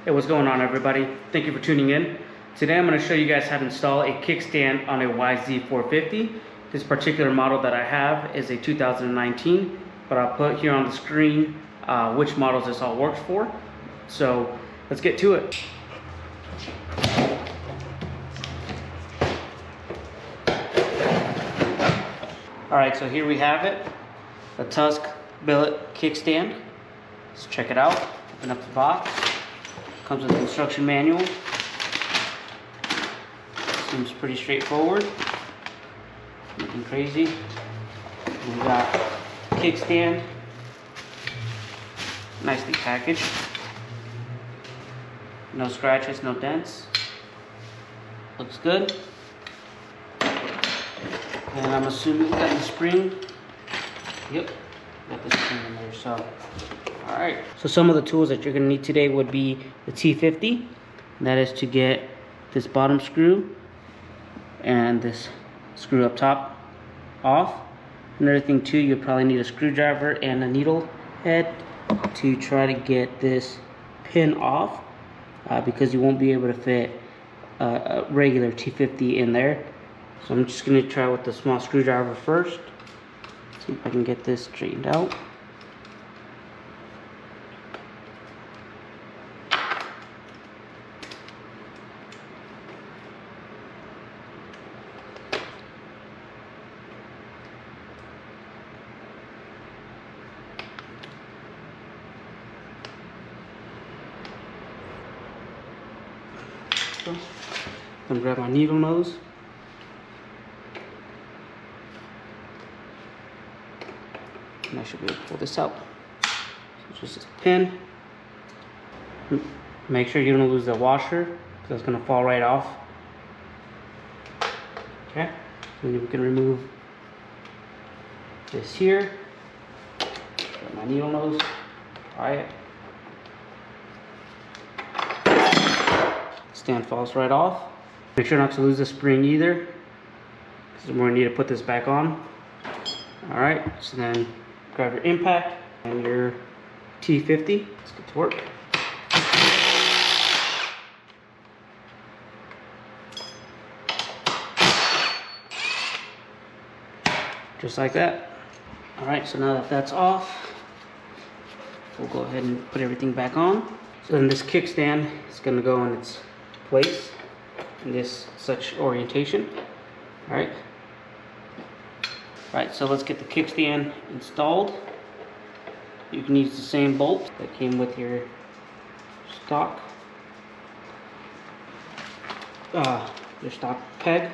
Hey, what's going on, everybody? Thank you for tuning in. Today I'm going to show you guys how to install a kickstand on a YZ450. This particular model that I have is a 2019, but I'll put here on the screen which models this all works for. So let's get to it. Alright, so here we have it, the Tusk billet kickstand. Let's check it out. Open up the box. Comes with an instruction manual. Seems pretty straightforward. Nothing crazy. We got kickstand. Nicely packaged. No scratches, no dents. Looks good. And I'm assuming we got the spring. Yep, got the spring in there. So, alright. So some of the tools that you're going to need today would be the T50. That is to get this bottom screw and this screw up top off. Another thing too, you'll probably need a screwdriver and a needle head to try to get this pin off because you won't be able to fit a regular T50 in there. So I'm just going to try with the small screwdriver first. See if I can get this straightened out. I'm gonna grab my needle nose. And I should be able to pull this out. So just this pin. Make sure you don't lose the washer, because it's gonna fall right off. Okay, and then we can remove this here. Got my needle nose. Try it. Stand falls right off. Make sure not to lose the spring either, because we're going to need to put this back on. Alright, so then grab your impact and your T50. Let's get to work. Just like that. Alright, so now that that's off, we'll go ahead and put everything back on. So then this kickstand is going to go in its place in this such orientation. Alright, so let's get the kickstand installed. You can use the same bolt that came with your stock peg.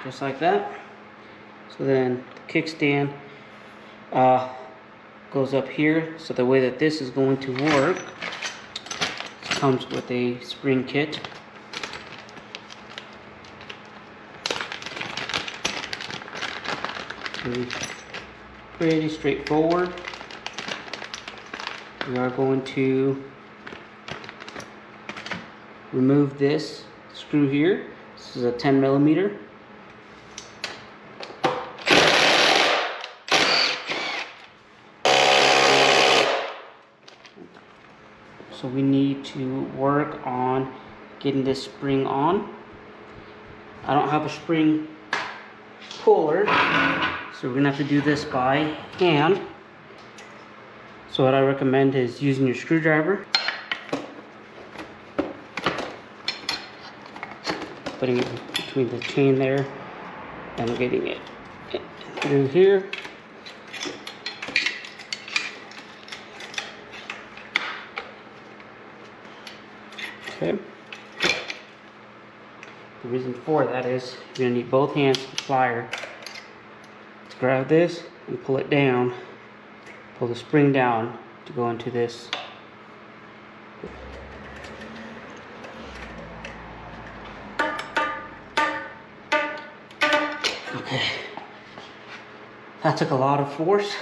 Just like that. So then the kickstand goes up here. So the way that this is going to work, it comes with a spring kit. Pretty straightforward. We are going to remove this screw here. This is a 10mm. So we need to work on getting this spring on. I don't have a spring puller, so we're gonna have to do this by hand. So what I recommend is using your screwdriver, putting it between the chain there and getting it through here. Okay. The reason for that is you're going to need both hands to plier to grab this and pull it down, pull the spring down to go into this. Okay. That took a lot of force.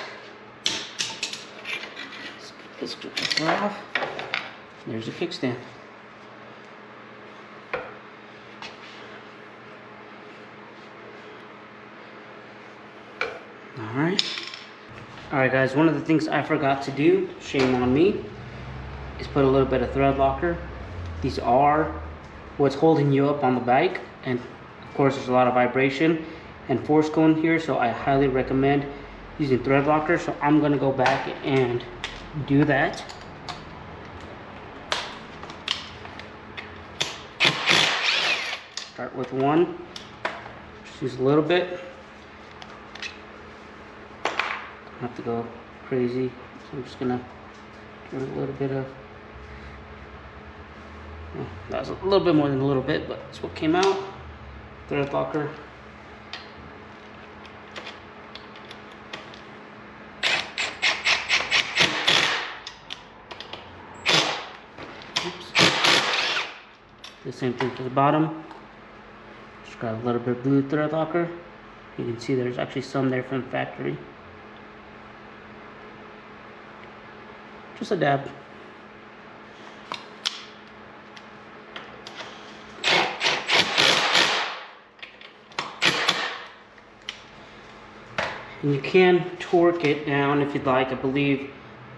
Let's get this off. There's a kickstand. Alright guys, one of the things I forgot to do, shame on me, is put a little bit of thread locker. These are what's holding you up on the bike, and of course there's a lot of vibration and force going here, so I highly recommend using thread locker. So I'm going to go back and do that. Start with one, just use a little bit. Don't have to go crazy, so I'm just gonna give it a little bit of, well, that was a little bit more than a little bit, but that's what came out. Thread locker. Oops. The same thing for the bottom. Just grab a little bit of blue thread locker. You can see there's actually some there from the factory. Just a dab. And you can torque it down if you'd like. I believe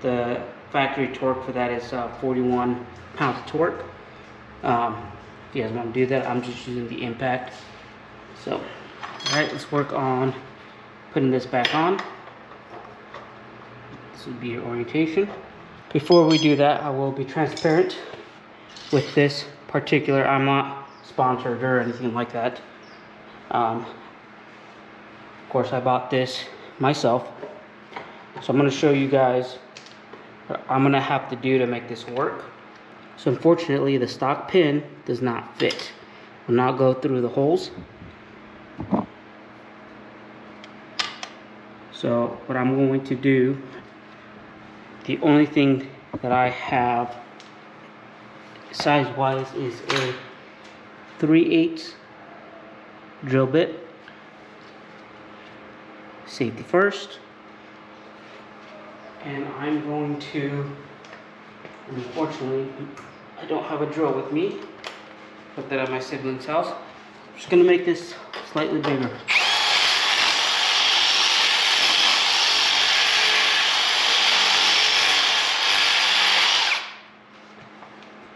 the factory torque for that is 41 pounds of torque. If you guys want to do that, I'm just using the impact. So, alright, let's work on putting this back on. This would be your orientation. Before we do that, I will be transparent with this particular. I'm not sponsored or anything like that. Of course, I bought this myself. So I'm going to show you guys what I'm going to have to do to make this work. So unfortunately, the stock pin does not fit. Will not go through the holes. So what I'm going to do, the only thing that I have size-wise is a 3/8 drill bit. Safety first. And I'm going to, unfortunately, I don't have a drill with me. Put that at my sibling's house. I'm just going to make this slightly bigger.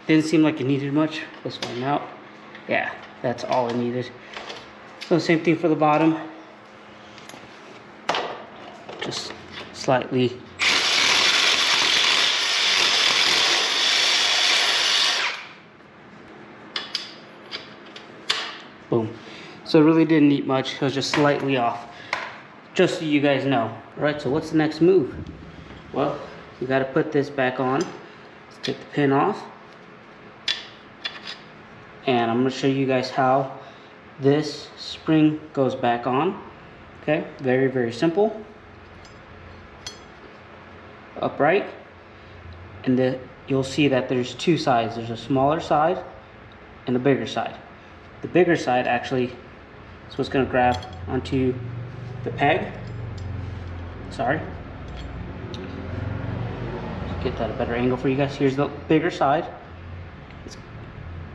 Didn't seem like it needed much. Let's find out. Yeah, that's all it needed. So same thing for the bottom. Just slightly. Boom. So it really didn't need much. It was just slightly off. Just so you guys know. Alright, so what's the next move? Well, you got to put this back on. Let's take the pin off. And I'm going to show you guys how this spring goes back on. Okay, very, very simple. Upright. And you'll see that there's two sides. There's a smaller side and a bigger side. The bigger side actually is what's going to grab onto the peg. Sorry. Let's get that a better angle for you guys. Here's the bigger side. This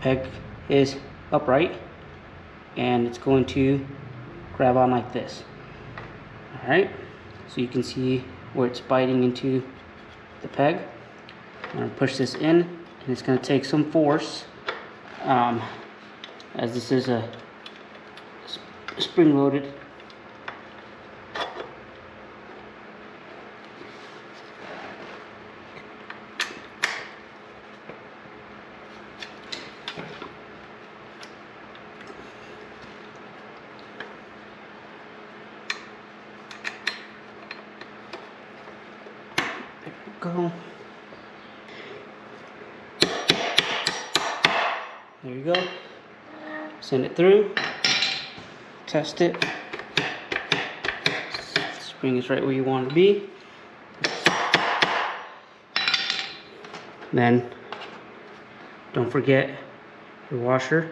peg is upright and it's going to grab on like this. Alright, so you can see where it's biting into the peg. I'm going to push this in and it's going to take some force, as this is a spring loaded. Go. There you go. Send it through. Test it. Spring is right where you want it to be. Then don't forget your washer.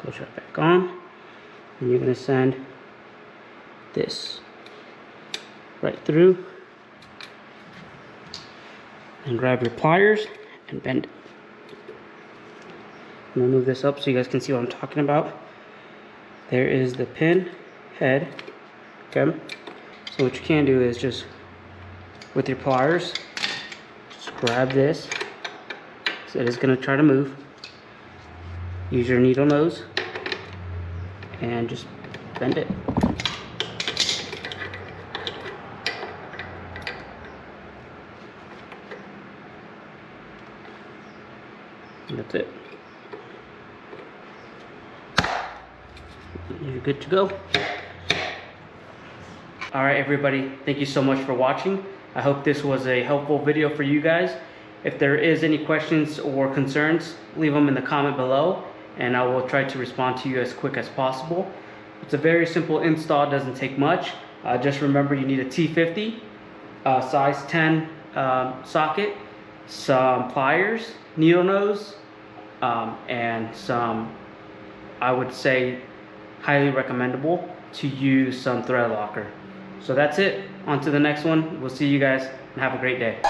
Goes right back on. And you're going to send this right through, and grab your pliers and bend it. I'm gonna move this up so you guys can see what I'm talking about. There is the pin head. Okay, so what you can do is just with your pliers, just grab this. So it is gonna try to move. Use your needle nose and just bend it. And that's it. You're good to go. Alright everybody, thank you so much for watching. I hope this was a helpful video for you guys. If there is any questions or concerns, leave them in the comment below and I will try to respond to you as quick as possible. It's a very simple install, doesn't take much. Just remember you need a T50, size 10 socket, some pliers, needle nose, and some, I would say, highly recommendable to use some thread locker. So that's it. On to the next one. We'll see you guys and have a great day.